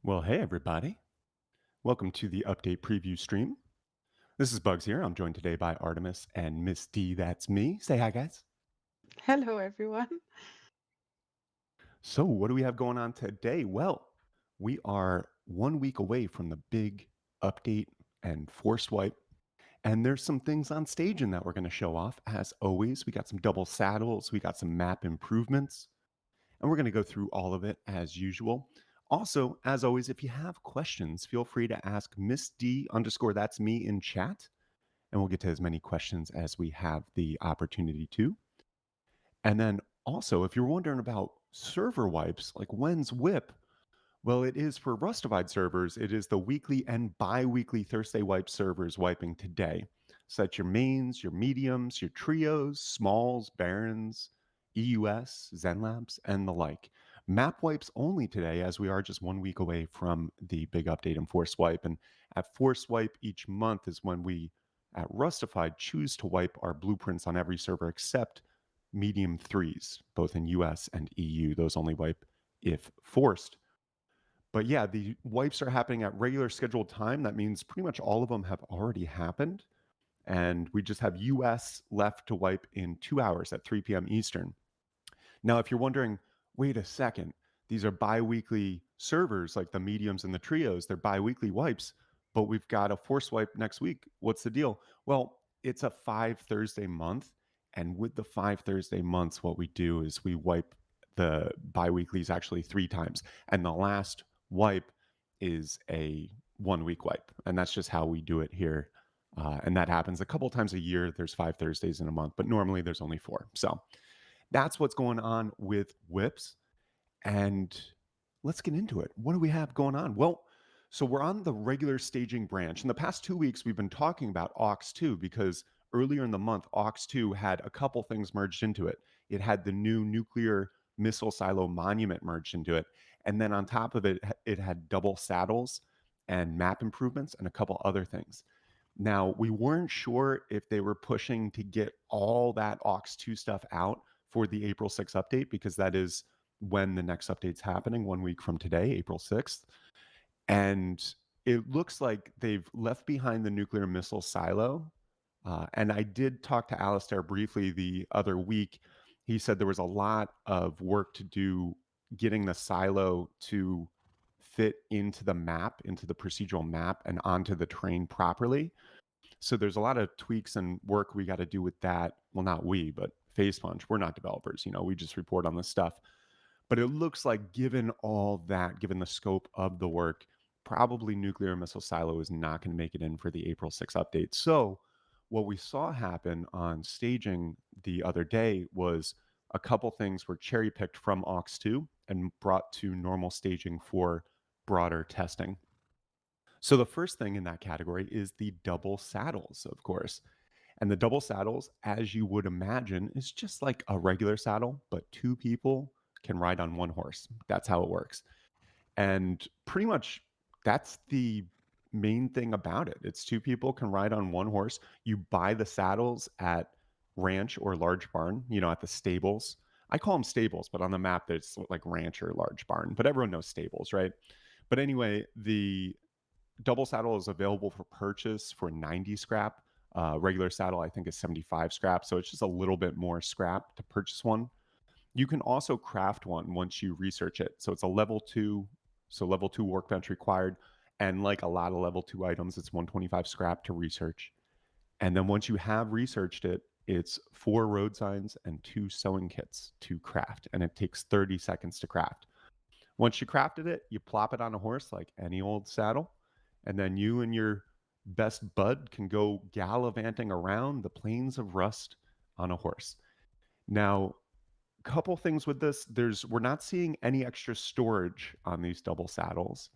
Well, hey, everybody. Welcome to the update preview stream. This is Bugs here. I'm joined today by Artemis and Miss D. That's me. Say hi, guys. Hello, everyone. So, what do we have going on today? Well, we are 1 week away from the big update and forced wipe. And there's some things on staging that we're going to show off. As always, we got some double saddles, we got some map improvements, and we're going to go through all of it as usual. Also, as always, if you have questions, feel free to ask Miss D underscore that's me in chat, and we'll get to as many questions as we have the opportunity to. And then also, if you're wondering about server wipes, like when's WIP? Well, it is for Rustafied servers. It is the weekly and bi-weekly Thursday wipe servers wiping today. So that's your mains, your mediums, your trios, smalls, barons, EUS, ZenLabs, and the like. Map wipes only today, as we are just 1 week away from the big update and force wipe. And at force wipe each month is when we at Rustafied choose to wipe our blueprints on every server except medium threes, both in US and EU. Those only wipe if forced. But yeah, the wipes are happening at regular scheduled time. That means pretty much all of them have already happened. And we just have US left to wipe in 2 hours at 3 p.m. Eastern. Now, if you're wondering, wait a second, these are bi weekly servers like the mediums and the trios, they're bi weekly wipes, but we've got a force wipe next week. What's the deal? Well, it's a 5 Thursday month. And with the 5 Thursday months, what we do is we wipe the bi weeklies actually 3 times. And the last wipe is a 1 week wipe. And that's just how we do it here. And that happens a couple times a year. There's 5 Thursdays in a month, but normally there's only four. So that's what's going on with whips. And let's get into it. What do we have going on? Well, so we're on the regular staging branch. In the past 2 weeks, we've been talking about Aux 2 because earlier in the month, Aux 2 had a couple things merged into it. It had the new nuclear missile silo monument merged into it. And then on top of it, it had double saddles and map improvements and a couple other things. Now, we weren't sure if they were pushing to get all that Aux 2 stuff out for the April 6th update, because that is when the next update's happening, 1 week from today, April 6th. And it looks like they've left behind the nuclear missile silo. And I did talk to Alistair briefly the other week. He said there was a lot of work to do getting the silo to fit into the map, into the procedural map, and onto the terrain properly. So there's a lot of tweaks and work we got to do with that. Well, not we, but Phase Punch. We're not developers, we just report on this stuff. But it looks like, given all that, given the scope of the work, probably nuclear missile silo is not going to make it in for the April 6th update. So what we saw happen on staging the other day was a couple things were cherry picked from Aux 2 and brought to normal staging for broader testing. So the first thing in that category is the double saddles, of course. And the double saddles, as you would imagine, is just like a regular saddle, but two people can ride on one horse. That's how it works. And pretty much that's the main thing about it. It's two people can ride on one horse. You buy the saddles at ranch or large barn, at the stables. I call them stables, but on the map, there's like ranch or large barn, but everyone knows stables, right? But anyway, the double saddle is available for purchase for 90 scrap. Regular saddle, I think, is 75 scrap. So it's just a little bit more scrap to purchase one. You can also craft one once you research it. So it's a level two. So level two workbench required. And like a lot of level two items, it's 125 scrap to research. And then once you have researched it, it's 4 road signs and 2 sewing kits to craft. And it takes 30 seconds to craft. Once you crafted it, you plop it on a horse like any old saddle, and then you and your best bud can go gallivanting around the plains of Rust on a horse. Now, couple things with this. We're not seeing any extra storage on these double saddles.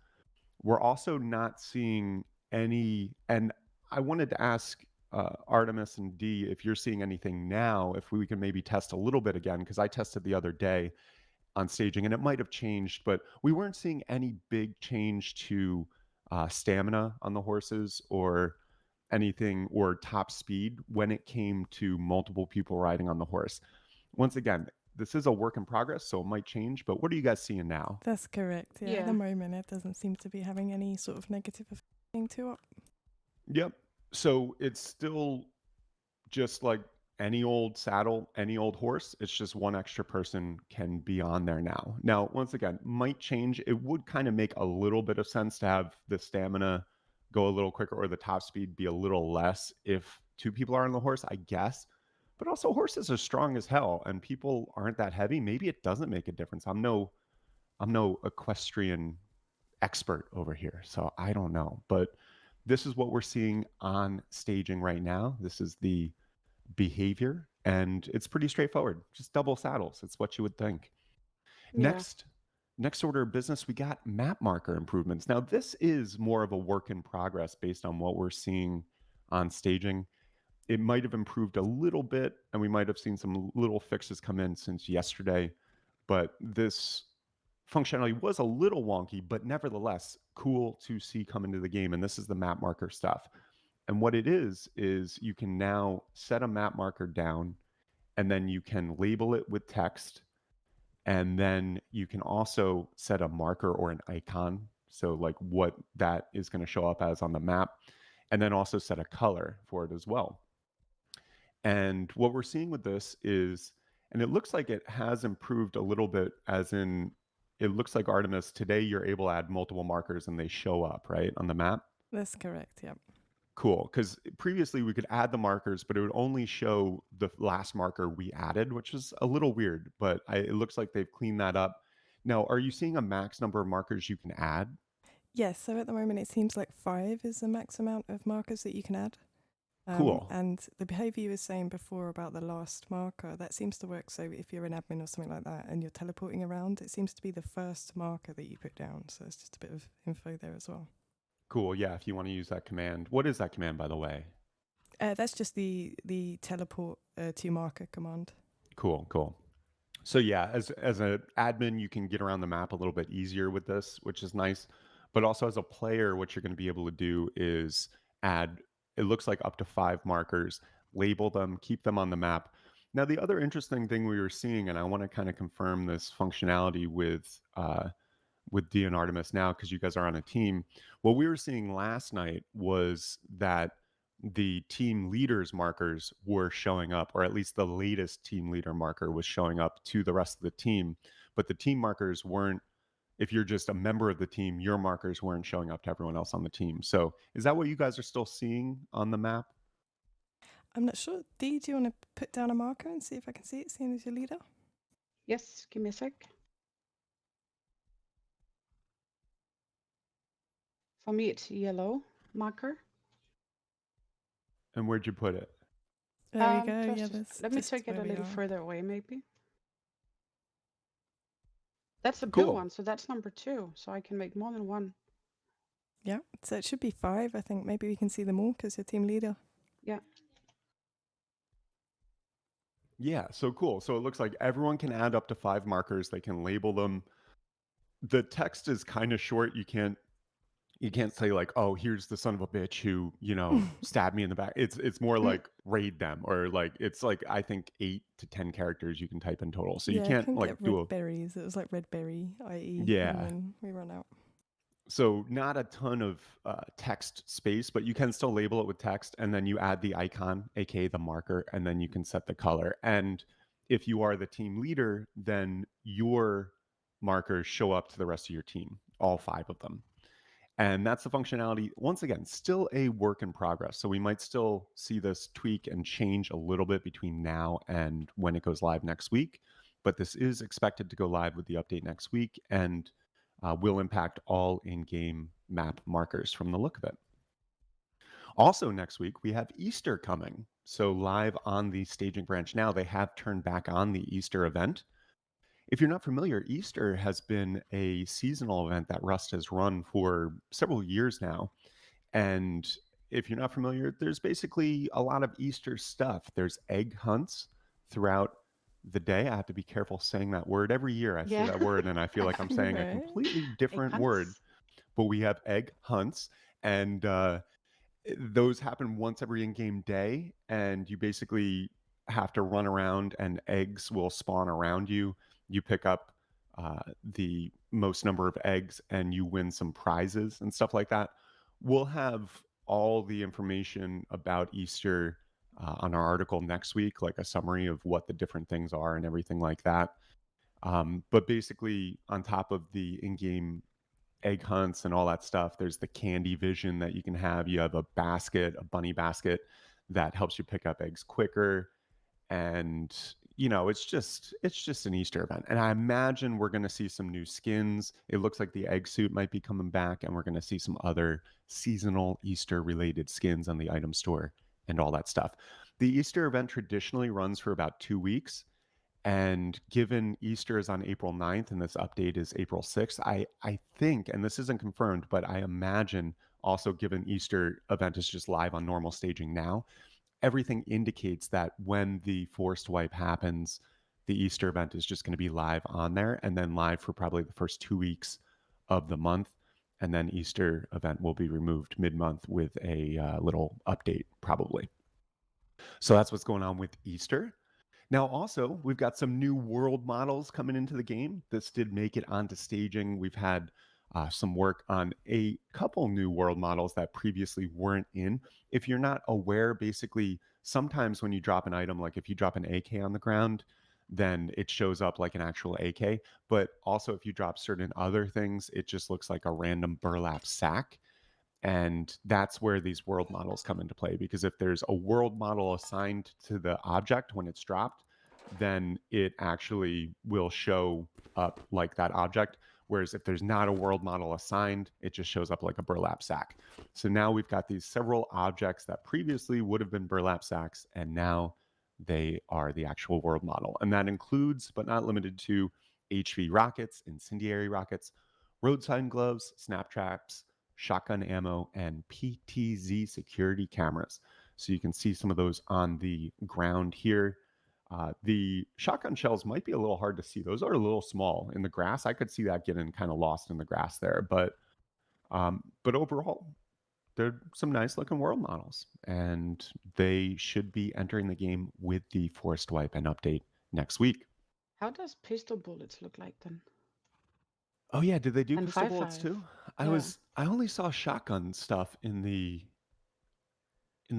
We're also not seeing any, and I wanted to ask Artemis and D if you're seeing anything now, if we can maybe test a little bit again, because I tested the other day on staging, and it might have changed, but we weren't seeing any big change to stamina on the horses or anything or top speed when it came to multiple people riding on the horse. Once again, this is a work in progress, so it might change. But what are you guys seeing now? That's correct. Yeah, at the Yeah. moment it doesn't seem to be having any sort of negative effect to it. Yep. So it's still just like any old saddle, any old horse. It's just one extra person can be on there now. Now, once again, might change. It would kind of make a little bit of sense to have the stamina go a little quicker or the top speed be a little less if two people are on the horse, I guess. But also horses are strong as hell and people aren't that heavy. Maybe it doesn't make a difference. I'm no equestrian expert over here, so I don't know. But this is what we're seeing on staging right now. This is the behavior, and it's pretty straightforward. Just double saddles. It's what you would think. Yeah. Next order of business, we got map marker improvements. Now, this is more of a work in progress based on what we're seeing on staging. It might have improved a little bit, and we might have seen some little fixes come in since yesterday. But this functionality was a little wonky, but nevertheless cool to see come into the game. And this is the map marker stuff. And what it is you can now set a map marker down and then you can label it with text. And then you can also set a marker or an icon. So, like what that is going to show up as on the map. And then also set a color for it as well. And what we're seeing with this is, and it looks like it has improved a little bit, as in, it looks like Artemis today you're able to add multiple markers and they show up, right, on the map. That's correct. Yep. Cool. Because previously we could add the markers, but it would only show the last marker we added, which is a little weird, but it looks like they've cleaned that up. Now, are you seeing a max number of markers you can add? Yes. So at the moment it seems like 5 is the max amount of markers that you can add. Cool. And the behavior you were saying before about the last marker, that seems to work. So if you're an admin or something like that and you're teleporting around, it seems to be the first marker that you put down. So it's just a bit of info there as well. Cool. Yeah, if you want to use that command. What is that command, by the way? That's just the teleport to marker command. Cool. So yeah, as an admin, you can get around the map a little bit easier with this, which is nice. But also as a player, what you're going to be able to do is add, it looks like up to 5 markers, label them, keep them on the map. Now, the other interesting thing we were seeing, and I want to kind of confirm this functionality with D and Artemis now, because you guys are on a team. What we were seeing last night was that the team leaders markers were showing up, or at least the latest team leader marker was showing up to the rest of the team. But the team markers weren't, if you're just a member of the team, your markers weren't showing up to everyone else on the team. So is that what you guys are still seeing on the map? I'm not sure. Dee, do you want to put down a marker and see if I can see it, seeing as your leader? Yes, give me a sec. For me, it's yellow marker. And where'd you put it? There we go. Yeah, Just that's let me just take it where a we little are. further away, maybe. That's a blue Cool. one, so that's number 2. So I can make more than one. Yeah, so it should be 5. I think maybe we can see them all because you're team leader. Yeah. Yeah, so cool. So it looks like everyone can add up to 5 markers. They can label them. The text is kind of short. You can't say like, oh, here's the son of a bitch who, stabbed me in the back. It's more Mm, like raid them, or like it's like I think 8 to 10 characters you can type in total. So you Yeah, I can't couldn't like get red do a berries. It was like red berry, i.e., and yeah. then we run out. So not a ton of text space, but you can still label it with text, and then you add the icon, aka the marker, and then you can set the color. And if you are the team leader, then your markers show up to the rest of your team, all 5 of them. And that's the functionality. Once again, still a work in progress. So we might still see this tweak and change a little bit between now and when it goes live next week. But this is expected to go live with the update next week and will impact all in game map markers from the look of it. Also, next week, we have Easter coming. So, live on the staging branch now, they have turned back on the Easter event. If you're not familiar, Easter has been a seasonal event that Rust has run for several years now. And if you're not familiar, there's basically a lot of Easter stuff. There's egg hunts throughout the day. I have to be careful saying that word. Every year I say yeah. that word and I feel like I'm saying a Right. completely Egg different word. hunts. But we have egg hunts, and those happen once every in-game day, and you basically have to run around and eggs will spawn around you. You pick up the most number of eggs and you win some prizes and stuff like that. We'll have all the information about Easter on our article next week, like a summary of what the different things are and everything like that. But basically, on top of the in game egg hunts and all that stuff, there's the candy vision that you can have. You have a basket, a bunny basket that helps you pick up eggs quicker. And it's just an Easter event. And I imagine we're going to see some new skins. It looks like the egg suit might be coming back, and we're going to see some other seasonal Easter related skins on the item store and all that stuff. The Easter event traditionally runs for about 2 weeks. And given Easter is on April 9th and this update is April 6th, I think, and this isn't confirmed, but I imagine also given Easter event is just live on normal staging now, everything indicates that when the forced wipe happens, the Easter event is just going to be live on there and then live for probably the first 2 weeks of the month. And then Easter event will be removed mid month with a little update, probably. So that's what's going on with Easter. Now, also, we've got some new world models coming into the game. This did make it onto staging. We've had some work on a couple new world models that previously weren't in. If you're not aware, basically, sometimes when you drop an item, like if you drop an AK on the ground, then it shows up like an actual AK. But also, if you drop certain other things, it just looks like a random burlap sack. And that's where these world models come into play, because if there's a world model assigned to the object when it's dropped, then it actually will show up like that object. Whereas if there's not a world model assigned, it just shows up like a burlap sack. So now we've got these several objects that previously would have been burlap sacks, and now they are the actual world model. And that includes, but not limited to, HV rockets, incendiary rockets, roadside gloves, snap traps, shotgun ammo, and PTZ security cameras. So you can see some of those on the ground here. The shotgun shells might be a little hard to see. Those are a little small in the grass. I could see that getting kind of lost in the grass there, but overall, they're some nice looking world models, and they should be entering the game with the forest wipe and update next week. How does pistol bullets look like then? Oh yeah, did they do And pistol five bullets five. too? Yeah. I only saw shotgun stuff in the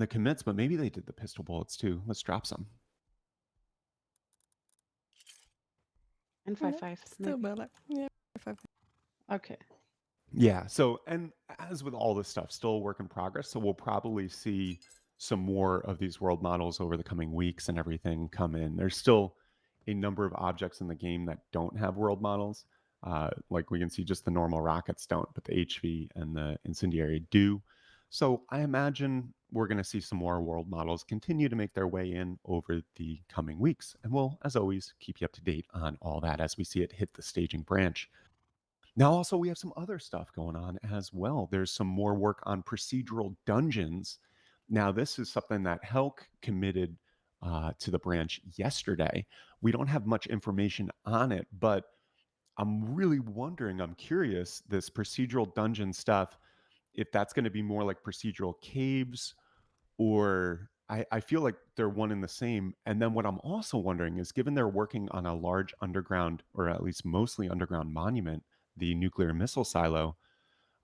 commits, but maybe they did the pistol bullets too. Let's drop some. And five Yeah, five still maybe. about like, yeah, five. Okay. Yeah. So, and as with all this stuff, still a work in progress. So we'll probably see some more of these world models over the coming weeks and everything come in. There's still a number of objects in the game that don't have world models. Like we can see, just the normal rockets don't, but the HV and the incendiary do. So I imagine we're going to see some more world models continue to make their way in over the coming weeks. And we'll, as always, keep you up to date on all that as we see it hit the staging branch. Now, also, we have some other stuff going on as well. There's some more work on procedural dungeons. Now, this is something that Helk committed to the branch yesterday. We don't have much information on it, but I'm really wondering, I'm curious, this procedural dungeon stuff, if that's going to be more like procedural caves, or I feel like they're one and the same. And then what I'm also wondering is, given they're working on a large underground, or at least mostly underground monument, the nuclear missile silo,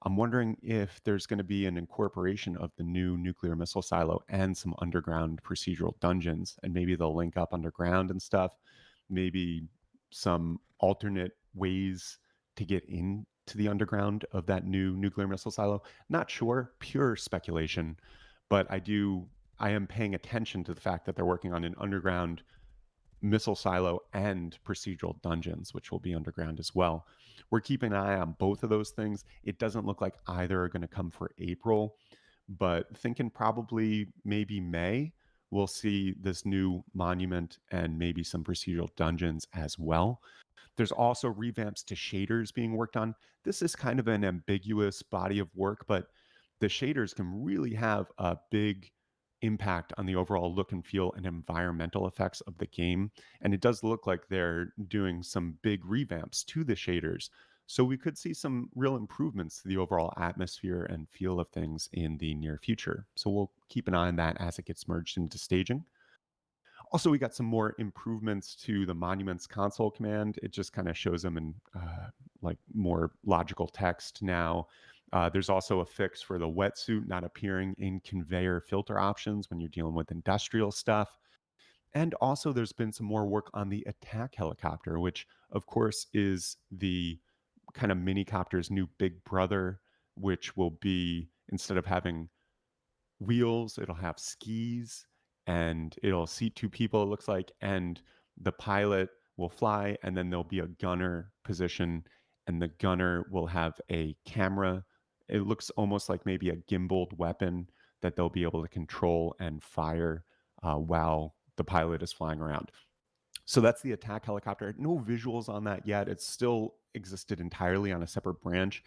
I'm wondering if there's going to be an incorporation of the new nuclear missile silo and some underground procedural dungeons, and maybe they'll link up underground and stuff. Maybe some alternate ways to get into the underground of that new nuclear missile silo. Not sure, pure speculation, but I am paying attention to the fact that they're working on an underground missile silo and procedural dungeons, which will be underground as well. We're keeping an eye on both of those things. It doesn't look like either are going to come for April, but thinking probably maybe May, we'll see this new monument and maybe some procedural dungeons as well. There's also revamps to shaders being worked on. This is kind of an ambiguous body of work, but the shaders can really have a big impact on the overall look and feel and environmental effects of the game. And it does look like they're doing some big revamps to the shaders. So we could see some real improvements to the overall atmosphere and feel of things in the near future. So we'll keep an eye on that as it gets merged into staging. Also, we got some more improvements to the monuments console command. It just kind of shows them in like more logical text now. There's also a fix for the wetsuit not appearing in conveyor filter options when you're dealing with industrial stuff. And also, there's been some more work on the attack helicopter, which, of course, is the kind of minicopter's new big brother, which will be, instead of having wheels, it'll have skis, and it'll seat two people, it looks like, and the pilot will fly, and then there'll be a gunner position, and the gunner will have a camera. It looks almost like maybe a gimbaled weapon that they'll be able to control and fire while the pilot is flying around. So that's the attack helicopter. No visuals on that yet. It's still existed entirely on a separate branch.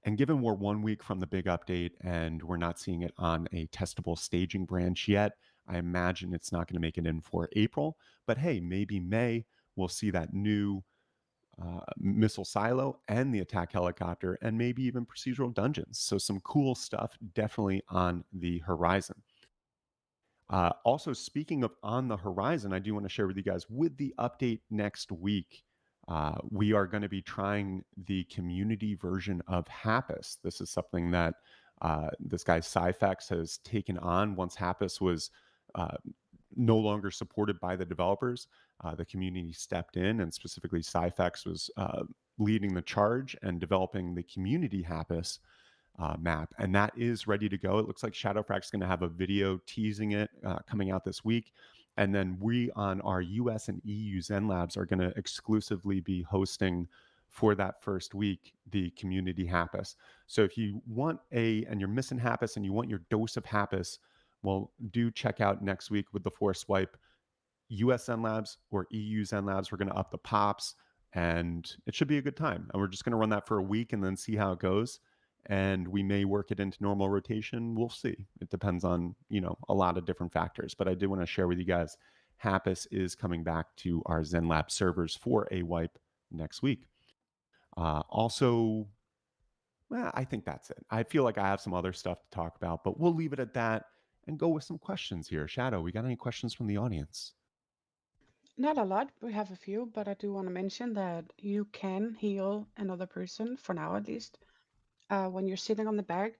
And given we're 1 week from the big update and we're not seeing it on a testable staging branch yet, I imagine it's not going to make it in for April. But hey, maybe May we'll see that new missile silo and the attack helicopter, and maybe even procedural dungeons. So some cool stuff definitely on the horizon. Also, speaking of on the horizon, I do want to share with you guys with the update next week. We are going to be trying the community version of Hapis. This is something that this guy Cyfex has taken on once Hapis was uh, no longer supported by the developers. The community stepped in, and specifically Cyfex was leading the charge and developing the community Hapis map, and that is ready to go. It looks like Shadowfrac's going to have a video teasing it coming out this week. And then we on our US and EU Zen Labs are going to exclusively be hosting for that first week the community Hapis. So if you want and you're missing Hapis and you want your dose of Hapis, well, do check out next week with the Force Swipe. US Zen Labs or EU Zen Labs, we're going to up the pops, and it should be a good time. And we're just going to run that for a week and then see how it goes. And we may work it into normal rotation. We'll see. It depends on, a lot of different factors. But I did want to share with you guys, Hapis is coming back to our Zen Lab servers for a wipe next week. Also, well, I think that's it. I feel like I have some other stuff to talk about, but we'll leave it at that and go with some questions here. Shadow, we got any questions from the audience? Not a lot, we have a few, but I do want to mention that you can heal another person, for now at least, when you're sitting on the back,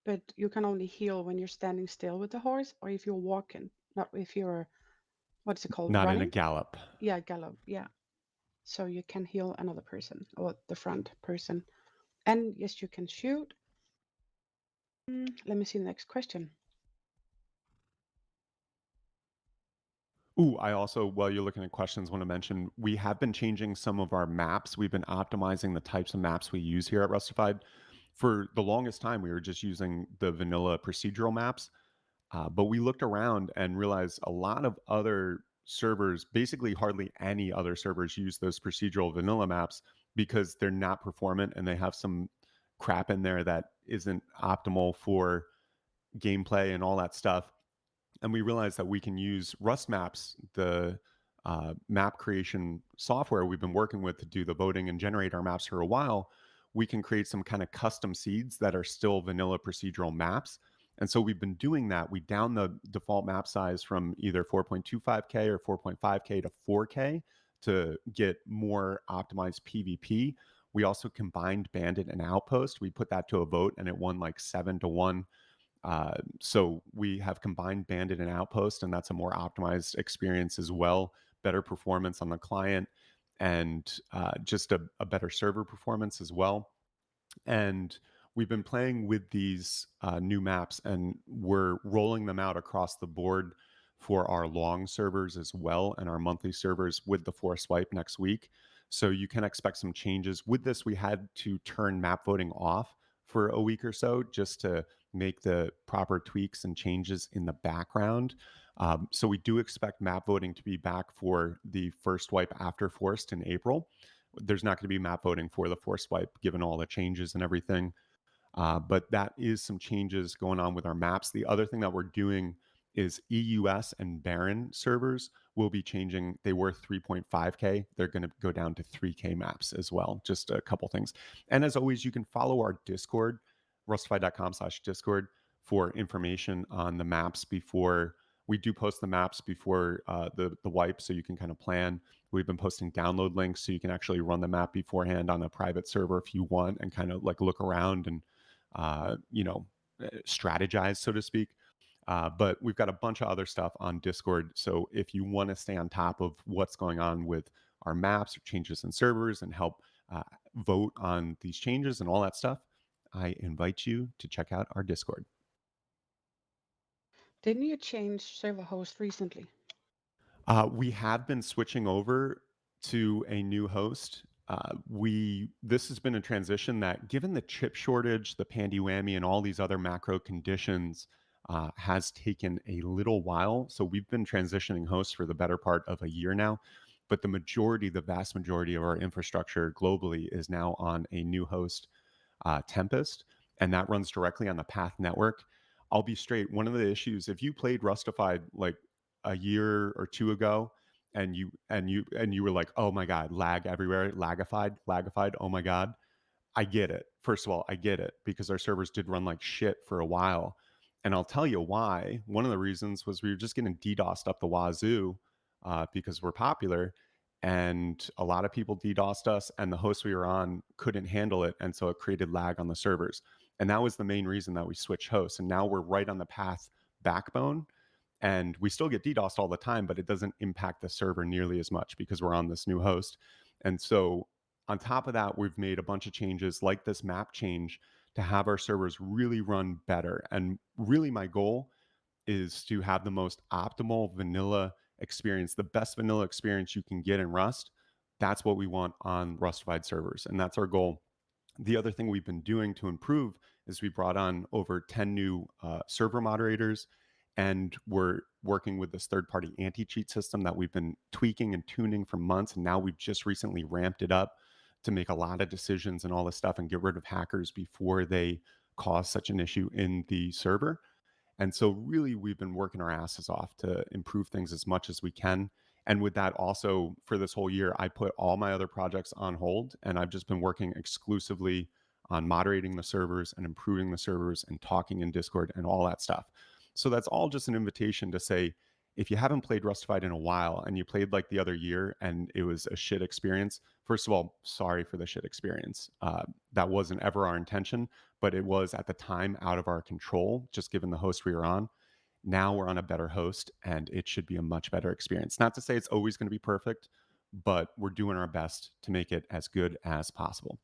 but you can only heal when you're standing still with the horse or if you're walking, not if you're, what's it called, Not in a running? gallop. Yeah, gallop, yeah. So you can heal another person or the front person. And yes, you can shoot. Let me see the next question. Ooh, I also, while you're looking at questions, want to mention we have been changing some of our maps. We've been optimizing the types of maps we use here at Rustafied. For the longest time, we were just using the vanilla procedural maps, but we looked around and realized a lot of other servers, basically hardly any other servers, use those procedural vanilla maps because they're not performant and they have some crap in there that isn't optimal for gameplay and all that stuff. And we realized that we can use Rust Maps, the map creation software we've been working with to do the voting and generate our maps for a while. We can create some kind of custom seeds that are still vanilla procedural maps. And so we've been doing that. We down the default map size from either 4.25K or 4.5K to 4K to get more optimized PvP. We also combined Bandit and Outpost. We put that to a vote and it won like 7-1. So we have combined Bandit and Outpost, and that's a more optimized experience as well. Better performance on the client, and just a better server performance as well. And we've been playing with these new maps, and we're rolling them out across the board for our long servers as well, and our monthly servers with the Force Swipe next week. So you can expect some changes. With this, we had to turn map voting off for a week or so just to make the proper tweaks and changes in the background. So we do expect map voting to be back for the first wipe after Forced in April. There's not going to be map voting for the Force Wipe given all the changes and everything. But that is some changes going on with our maps. The other thing that we're doing is EUS and Baron servers will be changing. They were 3.5K. They're going to go down to 3K maps as well. Just a couple things. And as always, you can follow our Discord, rustified.com/Discord, for information on the maps before We do post the maps before the wipe, so you can kind of plan. We've been posting download links so you can actually run the map beforehand on a private server if you want, and kind of like look around and you know, strategize, so to speak. But we've got a bunch of other stuff on Discord. So if you want to stay on top of what's going on with our maps or changes in servers and help uh, vote on these changes and all that stuff, I invite you to check out our Discord. Didn't you change server host recently? We have been switching over to a new host. We This has been a transition that, given the chip shortage, the pandy whammy, and all these other macro conditions, has taken a little while. So we've been transitioning hosts for the better part of a year now. But the vast majority of our infrastructure globally is now on a new host, Tempest, and that runs directly on the Path network. I'll be straight. One of the issues, if you played Rustafied like a year or two ago, and you were like, "Oh my god, lag everywhere, lagified, oh my god," I get it. First of all, I get it because our servers did run like shit for a while. And I'll tell you why. One of the reasons was we were just getting DDoSed up the wazoo because we're popular. And a lot of people DDoSed us, and the host we were on couldn't handle it. And so it created lag on the servers. And that was the main reason that we switched hosts. And now we're right on the path backbone, and we still get DDoSed all the time, but it doesn't impact the server nearly as much because we're on this new host. And so on top of that, we've made a bunch of changes like this map change to have our servers really run better. And really, my goal is to have the most optimal vanilla experience, the best vanilla experience you can get in Rust. That's what we want on Rustified servers. And that's our goal. The other thing we've been doing to improve is we brought on over 10 new server moderators, and we're working with this third party anti cheat system that we've been tweaking and tuning for months. And now we've just recently ramped it up to make a lot of decisions and all this stuff and get rid of hackers before they cause such an issue in the server. And so, really, we've been working our asses off to improve things as much as we can. And with that, also for this whole year, I put all my other projects on hold, and I've just been working exclusively on moderating the servers and improving the servers and talking in Discord and all that stuff. So, that's all just an invitation to say, if you haven't played Rustified in a while and you played like the other year and it was a shit experience, first of all, sorry for the shit experience. That wasn't ever our intention, but it was at the time out of our control, just given the host we were on. Now we're on a better host, and it should be a much better experience. Not to say it's always going to be perfect, but we're doing our best to make it as good as possible.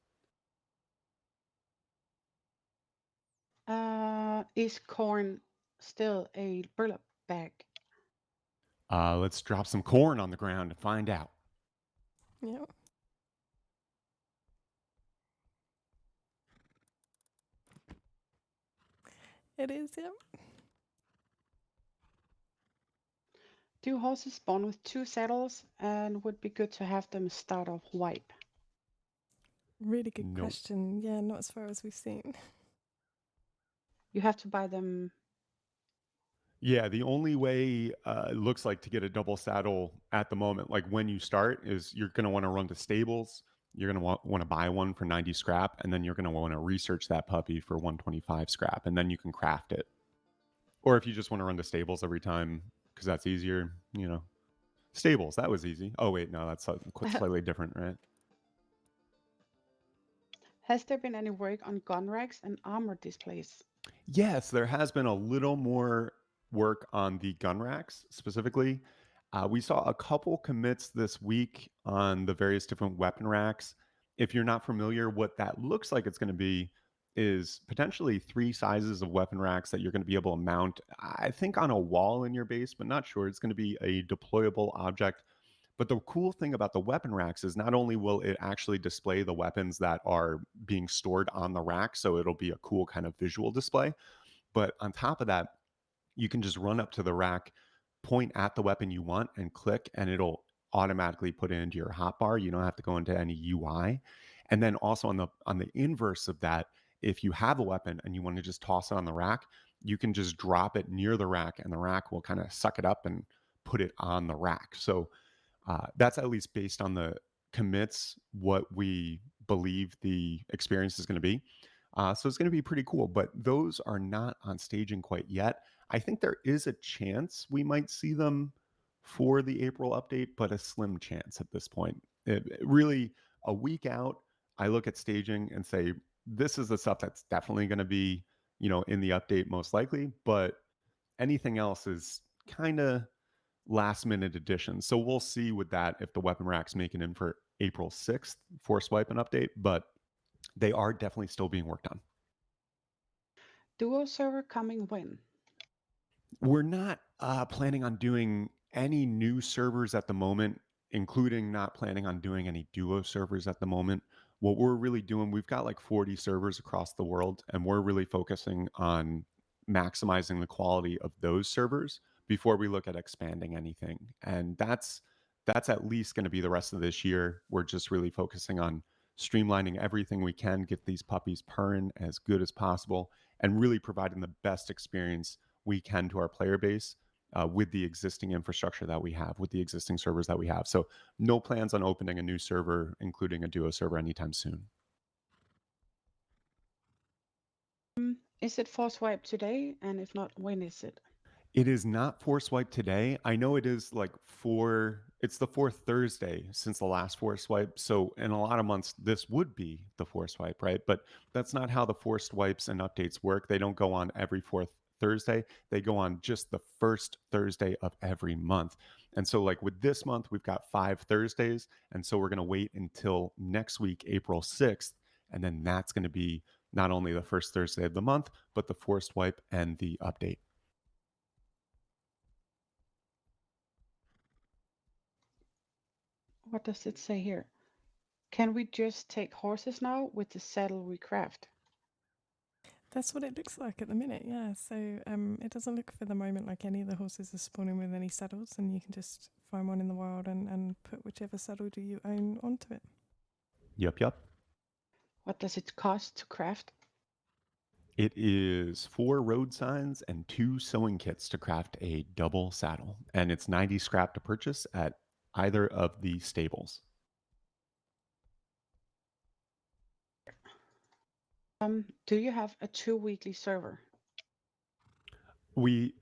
Is corn still a burlap bag? Let's drop some corn on the ground and find out. Yeah. It is, yeah. Do horses spawn with two saddles and would be good to have them start off wipe? Really good Nope. question. Yeah, not as far as we've seen. You have to buy them. Yeah, the only way it looks like to get a double saddle at the moment, like when you start, is you're going to want to run to stables. You're going to want to buy one for 90 scrap, and then you're going to want to research that puppy for 125 scrap, and then you can craft it. Or if you just want to run to stables every time, because that's easier, Stables, that was easy. Oh, wait, no, that's slightly different, right? Has there been any work on gun racks and armor displays? Yes, there has been a little more work on the gun racks specifically. We saw a couple commits this week on the various different weapon racks. If you're not familiar, what that looks like it's going to be is potentially three sizes of weapon racks that you're going to be able to mount, I think, on a wall in your base, but not sure. It's going to be a deployable object. But the cool thing about the weapon racks is not only will it actually display the weapons that are being stored on the rack, so it'll be a cool kind of visual display, but on top of that, you can just run up to the rack, point at the weapon you want, and click, and it'll automatically put it into your hotbar. You don't have to go into any UI. And then also on the inverse of that, if you have a weapon and you want to just toss it on the rack, you can just drop it near the rack, and the rack will kind of suck it up and put it on the rack. So that's at least based on the commits what we believe the experience is going to be. So it's going to be pretty cool. But those are not on staging quite yet. I think there is a chance we might see them for the April update, but a slim chance at this point. Really, a week out, I look at staging and say, this is the stuff that's definitely going to be, in the update most likely. But anything else is kind of last minute additions. So we'll see with that if the weapon racks make it in for April 6th for swipe and update, but they are definitely still being worked on. Duo server coming when? We're not planning on doing any new servers at the moment, including not planning on doing any duo servers at the moment. What we're really doing, we've got like 40 servers across the world, and we're really focusing on maximizing the quality of those servers before we look at expanding anything. And that's at least going to be the rest of this year. We're just really focusing on streamlining everything we can, get these puppies purring as good as possible, and really providing the best experience we can to our player base with the existing infrastructure that we have, with the existing servers that we have. So no plans on opening a new server, including a duo server anytime soon. Is it for swipe today? And if not, when is it? It is not Force Swipe today. I know it is like it's the fourth Thursday since the last Force Swipe. So in a lot of months, this would be the Force Swipe, right? But that's not how the forced swipes and updates work. They don't go on every fourth Thursday. They go on just the first Thursday of every month. And so, like with this month, we've got 5 Thursdays. And so we're going to wait until next week, April 6th. And then that's going to be not only the first Thursday of the month, but the forced swipe and the update. What does it say here? Can we just take horses now with the saddle we craft? That's what it looks like at the minute, yeah. So it doesn't look for the moment like any of the horses are spawning with any saddles, and you can just find one in the wild and put whichever saddle do you own onto it. Yep, yep. What does it cost to craft? It is 4 road signs and 2 sewing kits to craft a double saddle, and it's 90 scrap to purchase at either of the stables. Do you have a 2 weekly server? We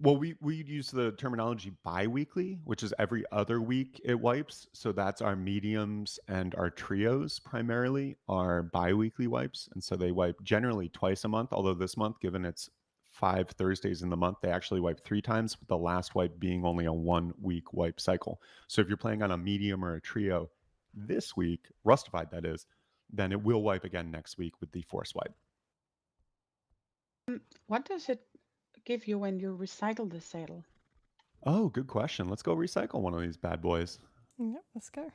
we use the terminology bi-weekly, which is every other week it wipes. So that's our mediums and our trios primarily are bi-weekly wipes, and so they wipe generally twice a month. Although this month, given it's 5 Thursdays in the month, they actually wipe 3 times, with the last wipe being only a 1 week wipe cycle. So if you're playing on a medium or a trio this week, Rustafied that is, then it will wipe again next week with the force wipe. What does it give you when you recycle the saddle? Oh, good question. Let's go recycle one of these bad boys. Yep, let's go.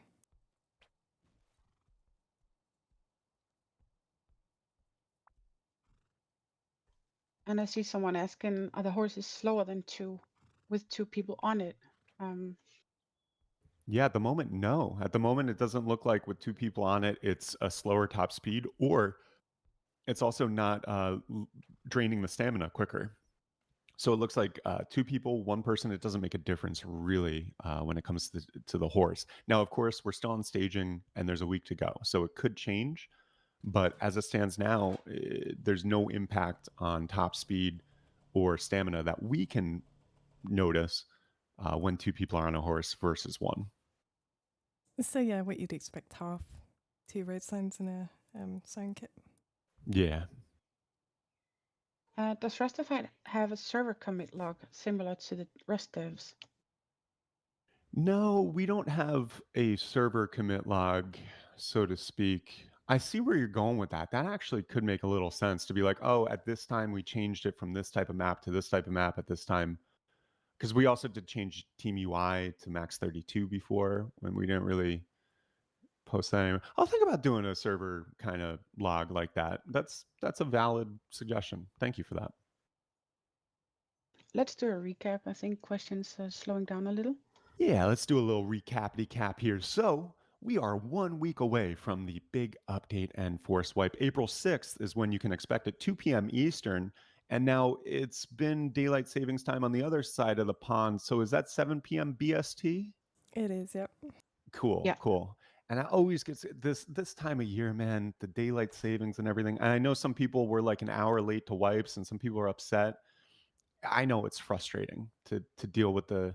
And I see someone asking, are the horses slower than two with 2 people on it? Yeah, at the moment, no. At the moment, it doesn't look like with 2 people on it, it's a slower top speed, or it's also not draining the stamina quicker. So it looks like 2 people, 1 person, it doesn't make a difference really when it comes to the horse. Now, of course, we're still on staging and there's a week to go. So it could change. But as it stands now, there's no impact on top speed or stamina that we can notice when 2 people are on a horse versus one. So yeah, what you'd expect, half 2 road signs and a sewing kit. Yeah. Does Rustafied have a server commit log similar to the Rust devs? No, we don't have a server commit log, so to speak. I see where you're going with that. That actually could make a little sense to be like, oh, at this time we changed it from this type of map to this type of map at this time. Because we also did change team UI to max 32 before when we didn't really post that anymore. I'll think about doing a server kind of log like that. That's a valid suggestion. Thank you for that. Let's do a recap. I think questions are slowing down a little. Yeah, let's do a little recap here. So, we are 1 week away from the big update and force wipe. April 6th is when you can expect it, 2 p.m. Eastern. And now it's been daylight savings time on the other side of the pond. So, is that 7 p.m. BST? It is, yep. Cool, Yeah. cool. And I always get this time of year, man, the daylight savings and everything. And I know some people were like an hour late to wipes, and some people are upset. I know it's frustrating to deal with the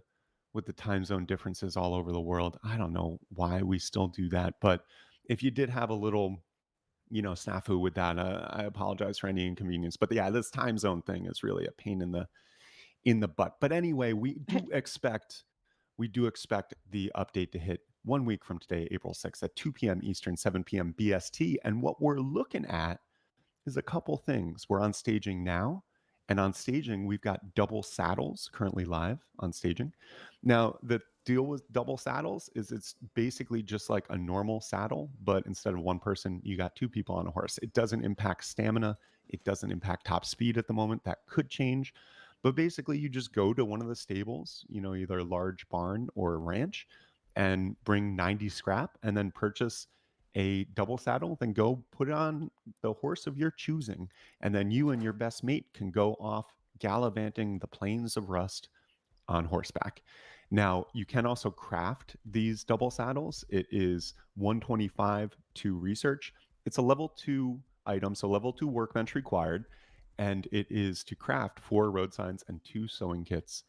time zone differences all over the world. I don't know why we still do that, but if you did have a little, snafu with that, I apologize for any inconvenience. But yeah, this time zone thing is really a pain in the butt. But anyway, we do expect the update to hit 1 week from today, April 6th at 2 p.m. Eastern, 7 p.m. BST. And what we're looking at is a couple things. We're on staging now, and on staging, we've got double saddles currently live on staging. Now, the deal with double saddles is it's basically just like a normal saddle, but instead of one person, you got two people on a horse. It doesn't impact stamina, it doesn't impact top speed at the moment. That could change. But basically, you just go to one of the stables, either a large barn or a ranch, and bring 90 scrap and then purchase a double saddle, then go put it on the horse of your choosing, and then you and your best mate can go off gallivanting the plains of Rust on horseback. Now, you can also craft these double saddles. It is 125 to research. It's a level 2 item, so level 2 workbench required, and it is to craft 4 road signs and 2 sewing kits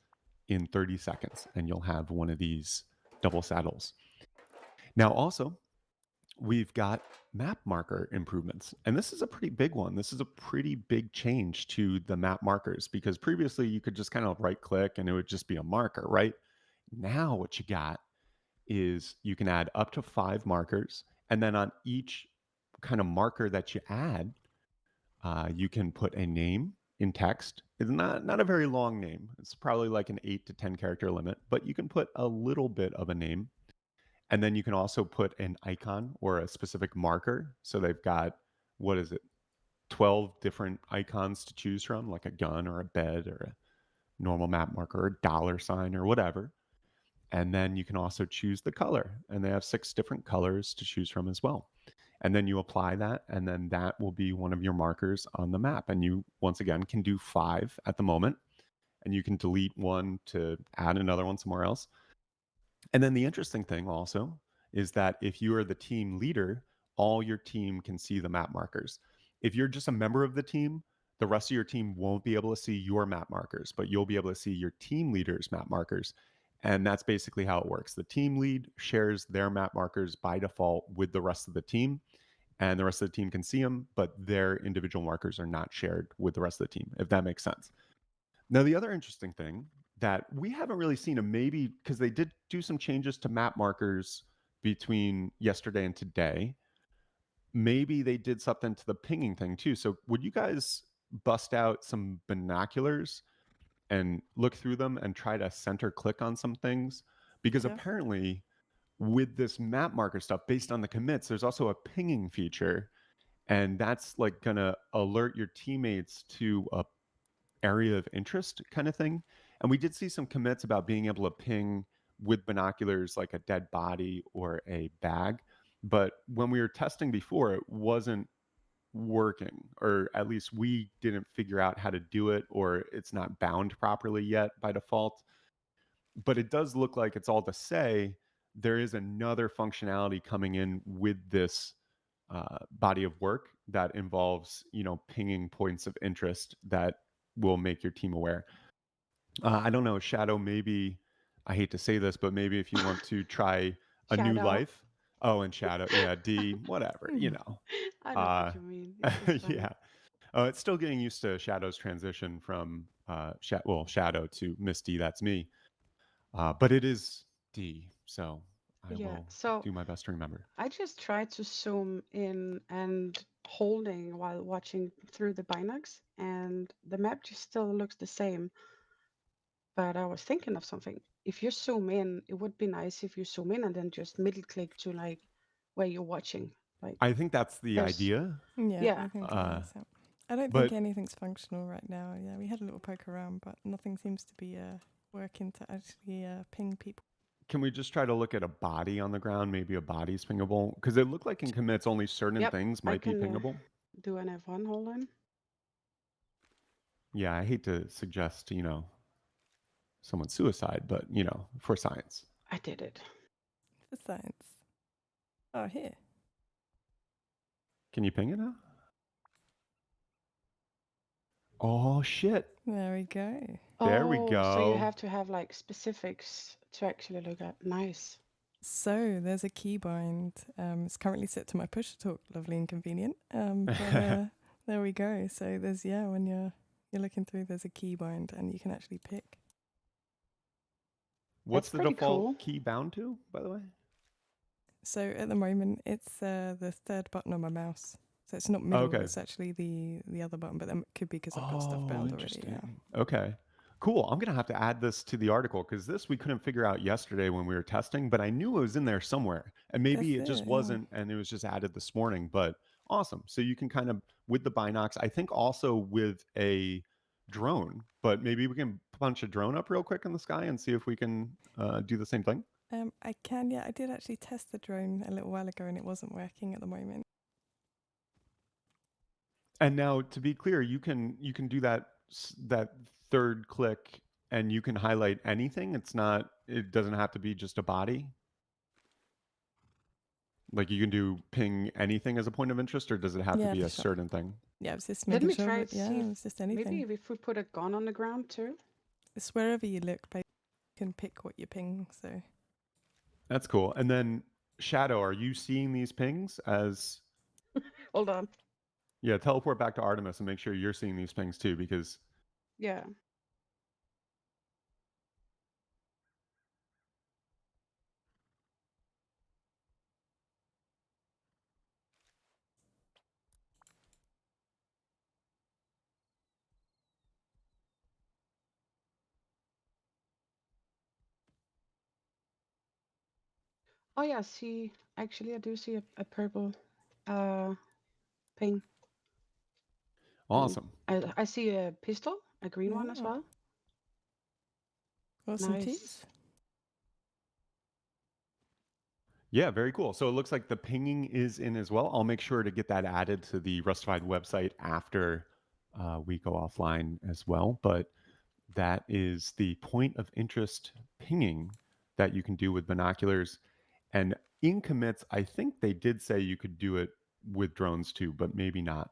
in 30 seconds, and you'll have one of these double saddles. Now, also, we've got map marker improvements. And this is a pretty big one. This is a pretty big change to the map markers because previously you could just kind of right click and it would just be a marker, right? Now, what you got is you can add up to 5 markers. And then on each kind of marker that you add, you can put a name in text. It's not a very long name. It's probably like an 8 to 10 character limit, but you can put a little bit of a name, and then you can also put an icon or a specific marker. So they've got, what is it, 12 different icons to choose from, like a gun or a bed or a normal map marker or a dollar sign or whatever. And then you can also choose the color. And they have 6 different colors to choose from as well. And then you apply that, and then that will be one of your markers on the map. And you, once again, can do 5 at the moment. And you can delete one to add another one somewhere else. And then the interesting thing also is that if you are the team leader, all your team can see the map markers. If you're just a member of the team, the rest of your team won't be able to see your map markers, but you'll be able to see your team leader's map markers. And that's basically how it works. The team lead shares their map markers by default with the rest of the team, and the rest of the team can see them, but their individual markers are not shared with the rest of the team, if that makes sense. Now, the other interesting thing that we haven't really seen, and maybe because they did do some changes to map markers between yesterday and today, maybe they did something to the pinging thing too. So, would you guys bust out some binoculars and look through them and try to center click on some things? Because Yeah. apparently, with this map marker stuff, based on the commits, there's also a pinging feature, and that's like gonna alert your teammates to a area of interest kind of thing. And we did see some commits about being able to ping with binoculars like a dead body or a bag. But when we were testing before, it wasn't working, or at least we didn't figure out how to do it, or it's not bound properly yet by default. But it does look like it's all to say there is another functionality coming in with this body of work that involves, pinging points of interest that will make your team aware. I don't know, Shadow. Maybe I hate to say this, but maybe if you want to try a new Shadow. life. Oh, and Shadow, yeah, D, whatever, I know Uh, what you mean. It's just funny. yeah, it's still getting used to Shadow's transition from Shadow to Misty. That's me. But it is D, so I Yeah. will So do my best to remember. I just tried to zoom in and holding while watching through the binocs, and the map just still looks the same. But I was thinking of something. If you zoom in, it would be nice if you zoom in and then just middle click to like where you're watching. Like I think that's the there's, idea. Yeah, yeah, I think it Uh, is. Yeah. I don't think but anything's functional right now. Yeah, we had a little poke around, but nothing seems to be working to actually ping people. can we just try to look at a body on the ground? Maybe a body's pingable? Because it looked like in commits only certain yep, things I might be can pingable. do an F1. Hold on. Yeah, I hate to suggest, someone's suicide, but, for science. I did it. For science. Oh, here. Can you ping it now? Oh shit. There we go. There we Oh, so you go. have to have like specifics to actually look at. Nice. So there's a keybind. It's currently set to my push to talk, lovely and convenient. But there we go. So there's when you're looking through, there's a keybind, and you can actually pick. That's What's the pretty cool. default key bound to, by the way? So at the moment, it's the third button on my mouse. So it's not middle. Okay. It's actually the other button. But it could be because I've got stuff Oh, bound already. Yeah. interesting. Okay. Cool. I'm going to have to add this to the article because this we couldn't figure out yesterday when we were testing, but I knew it was in there somewhere. And maybe That's it just it. Yeah. wasn't and it was just added this morning, but awesome. So you can kind of, with the binocs, I think also with a drone, but maybe we can punch a drone up real quick in the sky and see if we can do the same thing. I can. Yeah, I did actually test the drone a little while ago, and it wasn't working at the moment. And now, to be clear, you can do that third click, and you can highlight anything. It doesn't have to be just a body. Like you can do ping anything as a point of interest, or does it have to Yeah, be for a sure. certain thing? Yeah, I was just Let making me sure try that to see it if was just maybe anything. if we put a gun on the ground too. It's wherever you look, but you can pick what you ping. So That's cool. And then Shadow, are you seeing these pings as Hold on. yeah, teleport back to Artemis and make sure you're seeing these pings too, because Yeah. Oh yeah, see, actually I do see a purple uh ping. And awesome. I see a pistol, a green one as yeah, well. awesome Nice. teas. Yeah, very cool. So it looks like the pinging is in as well. I'll make sure to get that added to the Rustified website after we go offline as well. But that is the point of interest pinging that you can do with binoculars. And in commits, I think they did say you could do it with drones too, but maybe not.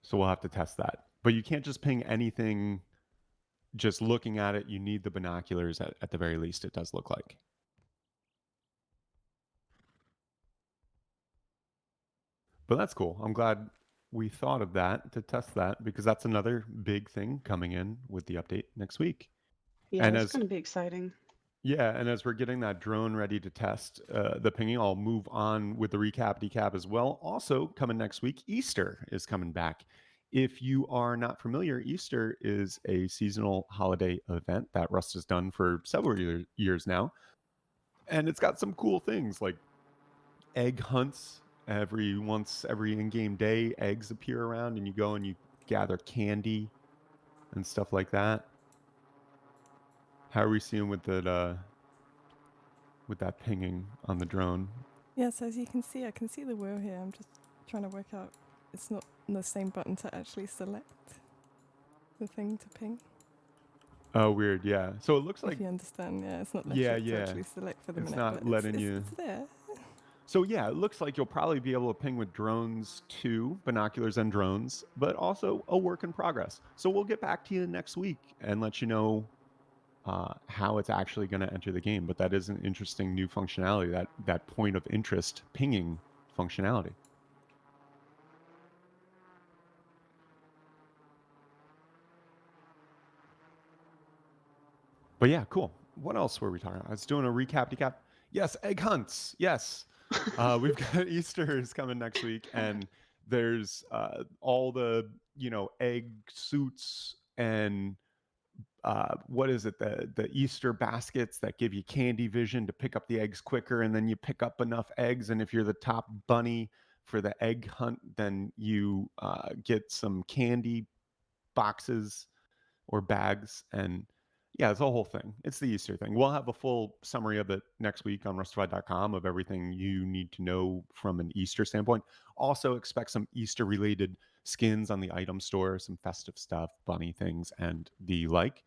So we'll have to test that. But you can't just ping anything just looking at it. You need the binoculars at the very least, it does look like. But that's cool. I'm glad we thought of that to test that because that's another big thing coming in with the update next week. Yeah, And that's as gonna be exciting. yeah, and as we're getting that drone ready to test the pinging, I'll move on with the decap as well. Also coming next week, Easter is coming back. If you are not familiar, Easter is a seasonal holiday event that Rust has done for several years now, and it's got some cool things like egg hunts. Every in-game day, eggs appear around, and you go and you gather candy and stuff like that. How are we seeing with that pinging on the drone? Yeah, so as you can see, I can see the wheel here. I'm just trying to work out. It's not the same button to actually select the thing to ping. Oh, weird. Yeah. So it looks like If you understand, yeah, it's not left yeah, shift to yeah. actually select for the It's minute, but not letting you. it's there. So yeah, it looks like you'll probably be able to ping with drones too, binoculars and drones, but also a work in progress. So we'll get back to you next week and let you know how it's actually going to enter the game. But that is an interesting new functionality, that point of interest pinging functionality. But yeah, cool. What else were we talking about? I was doing a decap. Yes, egg hunts. Yes. We've got Easter is coming next week, and there's all the egg suits and what is it, the Easter baskets that give you candy vision to pick up the eggs quicker, and then you pick up enough eggs, and if you're the top bunny for the egg hunt, then you get some candy boxes or bags. And yeah, it's a whole thing. It's the Easter thing. We'll have a full summary of it next week on rustified.com of everything you need to know from an Easter standpoint. Also expect some Easter related skins on the item store, some festive stuff, bunny things and the like.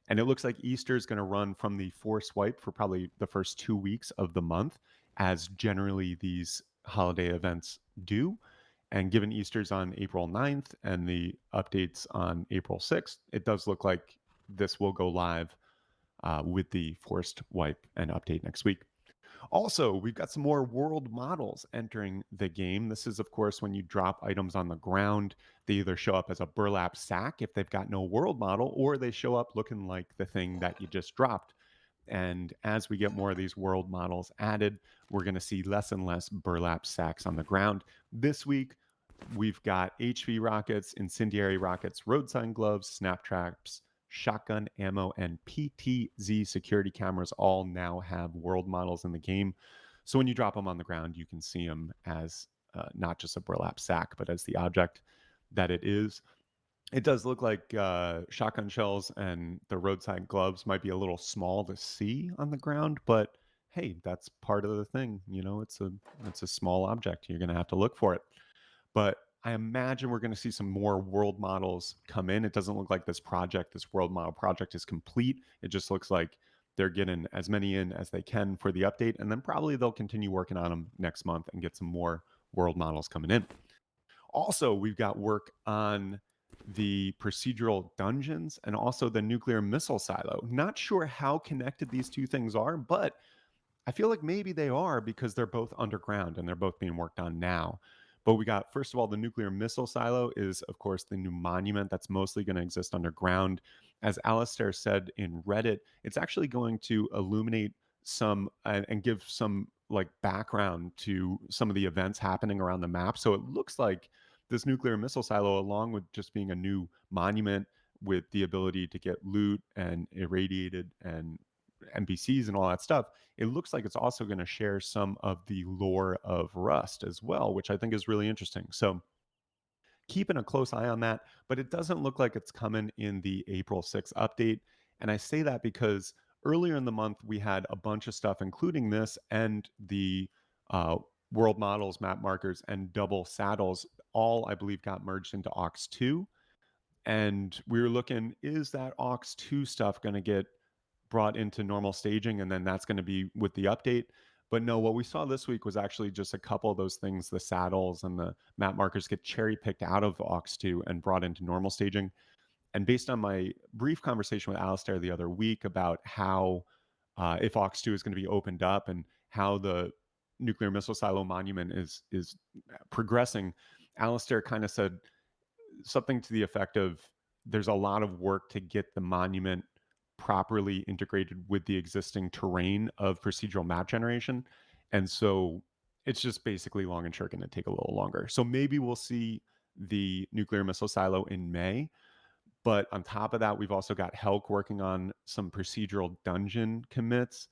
And it looks like Easter is going to run from the forced wipe for probably the first 2 weeks of the month, as generally these holiday events do. And given Easter's on April 9th and the updates on April 6th, it does look like this will go live with the forced wipe and update next week. Also, we've got some more world models entering the game. This is, of course, when you drop items on the ground, they either show up as a burlap sack if they've got no world model, or they show up looking like the thing that you just dropped. And as we get more of these world models added, we're going to see less and less burlap sacks on the ground. This week, we've got HV rockets, incendiary rockets, road sign gloves, snap traps, shotgun ammo, and PTZ security cameras all now have world models in the game. So when you drop them on the ground, you can see them as not just a burlap sack, but as the object that it is. It does look like shotgun shells and the roadside gloves might be a little small to see on the ground, but hey, that's part of the thing. You know, it's a small object. You're going to have to look for it. But I imagine we're going to see some more world models come in. It doesn't look like this world model project is complete. It just looks like they're getting as many in as they can for the update, and then probably they'll continue working on them next month and get some more world models coming in. Also, we've got work on the procedural dungeons and also the nuclear missile silo. Not sure how connected these two things are, but I feel like maybe they are because they're both underground and they're both being worked on now. But we got, first of all, the nuclear missile silo is, of course, the new monument that's mostly going to exist underground. As Alistair said in Reddit, it's actually going to illuminate some and give some like background to some of the events happening around the map. So it looks like this nuclear missile silo, along with just being a new monument with the ability to get loot and irradiated and NPCs and all that stuff, it looks like it's also going to share some of the lore of Rust as well, which I think is really interesting. So keeping a close eye on that, but it doesn't look like it's coming in the April 6th update. And I say that because earlier in the month, we had a bunch of stuff, including this and the uh, world models, map markers, and double saddles, all I believe got merged into Aux 2. And we were looking, is that Aux 2 stuff going to get brought into normal staging and then that's going to be with the update? But no, what we saw this week was actually just a couple of those things, the saddles and the map markers, get cherry picked out of Aux 2 and brought into normal staging. And based on my brief conversation with Alistair the other week about how if Aux 2 is going to be opened up and how the nuclear missile silo monument is progressing, Alistair kind of said something to the effect of, there's a lot of work to get the monument properly integrated with the existing terrain of procedural map generation. And so it's just basically long and short going to take a little longer. So maybe we'll see the nuclear missile silo in May. But on top of that, we've also got Helk working on some procedural dungeon commits,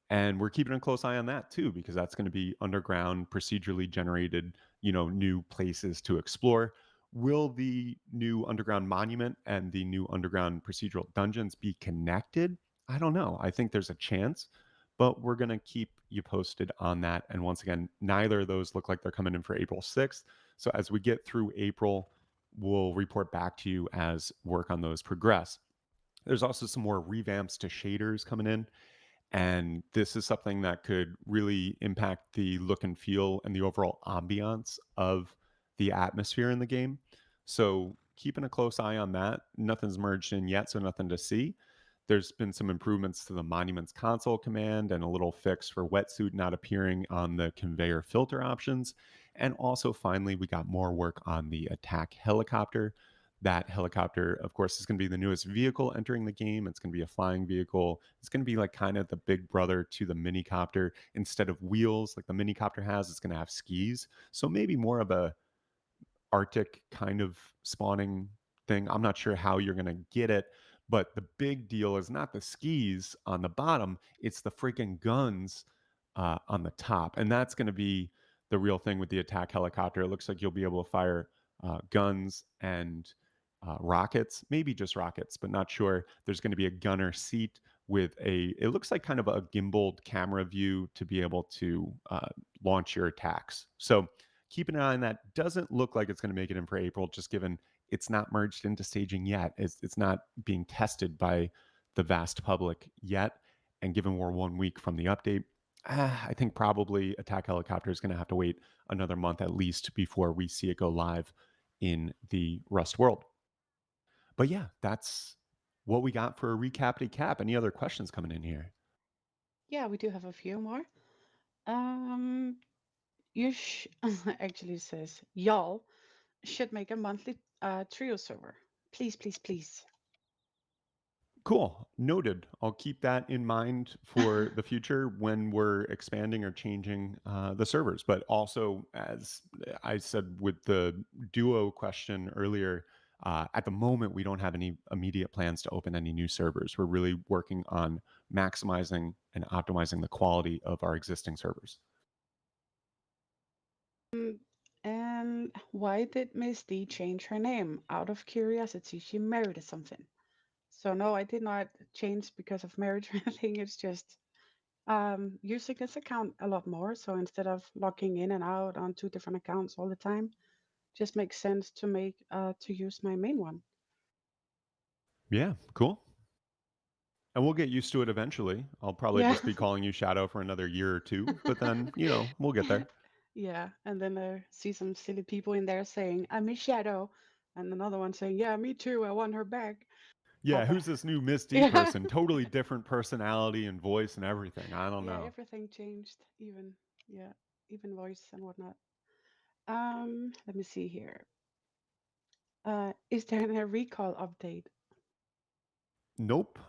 and we're keeping a close eye on that too, because that's going to be underground, procedurally generated, new places to explore. Will the new underground monument and the new underground procedural dungeons be connected? I don't know. I think there's a chance, but we're going to keep you posted on that. And once again, neither of those look like they're coming in for April 6th. So as we get through April, we'll report back to you as work on those progress. There's also some more revamps to shaders coming in, and this is something that could really impact the look and feel and the overall ambiance of the atmosphere in the game. So keeping a close eye on that. Nothing's merged in yet, so nothing to see. There's been some improvements to the Monuments console command and a little fix for wetsuit not appearing on the conveyor filter options. And also, finally, we got more work on the attack helicopter. That helicopter, of course, is going to be the newest vehicle entering the game. It's going to be a flying vehicle. It's going to be like kind of the big brother to the minicopter. Instead of wheels like the minicopter has, it's going to have skis. So maybe more of a Arctic kind of spawning thing. I'm not sure how you're going to get it, but the big deal is not the skis on the bottom, it's the freaking guns on the top. And that's going to be the real thing with the attack helicopter. It looks like you'll be able to fire guns and rockets, maybe just rockets, but not sure. There's going to be a gunner seat with it looks like kind of a gimbaled camera view to be able to launch your attacks. So keep an eye on that. Doesn't look like it's going to make it in for April, just given it's not merged into staging yet. It's not being tested by the vast public yet. And given we're 1 week from the update, I think probably Attack Helicopter is going to have to wait another month at least before we see it go live in the Rust world. But yeah, that's what we got for a recapity cap. Any other questions coming in here? Yeah, we do have a few more. Um, you actually says y'all should make a monthly trio server. Please, please, please. Cool. Noted. I'll keep that in mind for the future when we're expanding or changing the servers. But also, as I said with the duo question earlier, at the moment, we don't have any immediate plans to open any new servers. We're really working on maximizing and optimizing the quality of our existing servers. And why did Miss D change her name? Out of curiosity, she married or something. So no, I did not change because of marriage or anything. It's just using this account a lot more. So instead of logging in and out on two different accounts all the time, just makes sense to make to use my main one. Yeah, cool. And we'll get used to it eventually. I'll probably Yeah. just be calling you Shadow for another year or two, but then, we'll get there. Yeah. And then I see some silly people in there saying, I miss Shadow. And another one saying, yeah, me too. I want her back. Yeah, Papa. who's this new Miss D Yeah. person? Totally different personality and voice and everything. I don't Yeah, know. everything changed, even yeah, even voice and whatnot. Let me see here. Is there a recall update? Nope.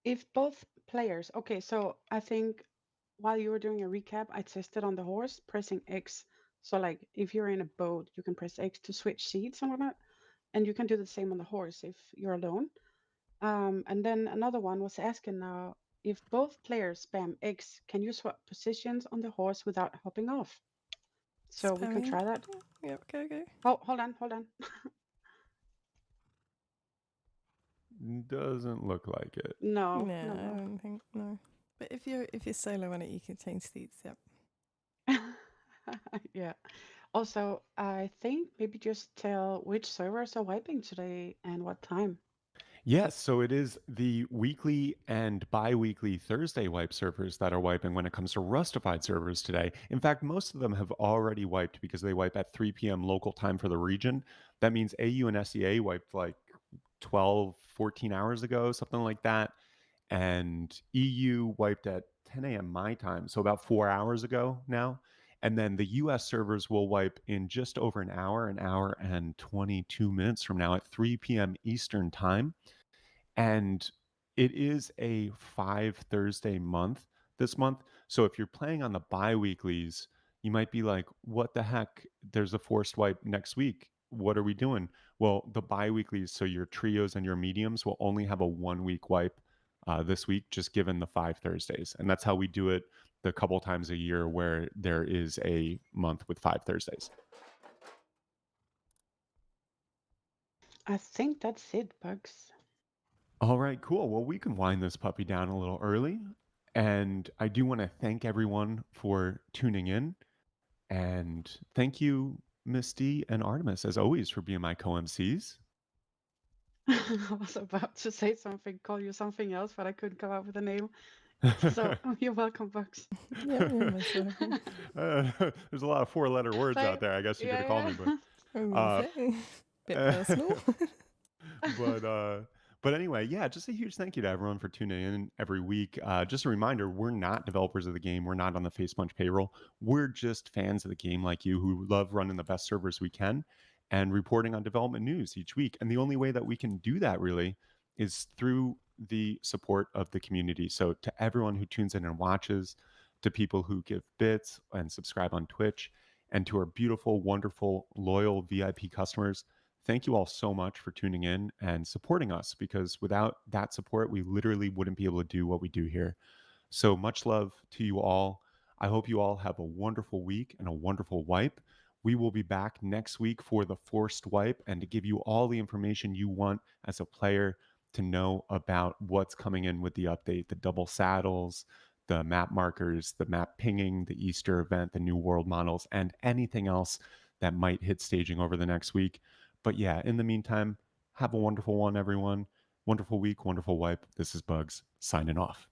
If both players, okay, so I think while you were doing a recap, I tested on the horse pressing X. So like if you're in a boat, you can press X to switch seats and whatnot, and you can do the same on the horse if you're alone. And then another one was asking now if both players spam X, can you swap positions on the horse without hopping off? So we can Spamming. try that. Yep, go, go. Oh, hold on, hold on. Doesn't look like it. No, No, no, I no. don't think no. But if you're solo on it, you can change seats. Yep. Yeah. Also, I think maybe just tell which servers are wiping today and what time. Yes, so it is the weekly and bi weekly Thursday wipe servers that are wiping when it comes to Rustafied servers today. In fact, most of them have already wiped because they wipe at 3 p.m. local time for the region. That means AU and SEA wiped like 12, 14 hours ago, something like that. And EU wiped at 10 a.m. my time, so about 4 hours ago now. And then the US servers will wipe in just over an hour and 22 minutes from now at 3 p.m. Eastern time. And it is a 5 Thursday month this month. So if you're playing on the bi-weeklies, you might be like, what the heck? There's a forced wipe next week. What are we doing? Well, the bi-weeklies, so your trios and your mediums will only have a 1 week wipe this week, just given the 5 Thursdays. And that's how we do it the couple times a year where there is a month with 5 Thursdays. I think that's it, Bugs. All right, cool. Well, we can wind this puppy down a little early. And I do want to thank everyone for tuning in. And thank you, Misty and Artemis, as always, for being my co MCs. I was about to say something, call you something else, but I couldn't come up with a name. So you're welcome, Bugs. Yep, you're most welcome. There's a lot of 4 letter words out Same. there, I guess you could have called Yeah, me, but I was gonna uh, say, bit personal. but anyway, yeah, just a huge thank you to everyone for tuning in every week. Just a reminder, we're not developers of the game. We're not on the Face Punch payroll. We're just fans of the game like you who love running the best servers we can and reporting on development news each week. And the only way that we can do that really is through the support of the community. So to everyone who tunes in and watches, to people who give bits and subscribe on Twitch, and to our beautiful, wonderful, loyal VIP customers, thank you all so much for tuning in and supporting us, because without that support, we literally wouldn't be able to do what we do here. So much love to you all. I hope you all have a wonderful week and a wonderful wipe. We will be back next week for the forced wipe and to give you all the information you want as a player to know about what's coming in with the update, the double saddles, the map markers, the map pinging, the Easter event, the new world models, and anything else that might hit staging over the next week. But yeah, in the meantime, have a wonderful one, everyone. Wonderful week, wonderful wipe. This is Bugs signing off.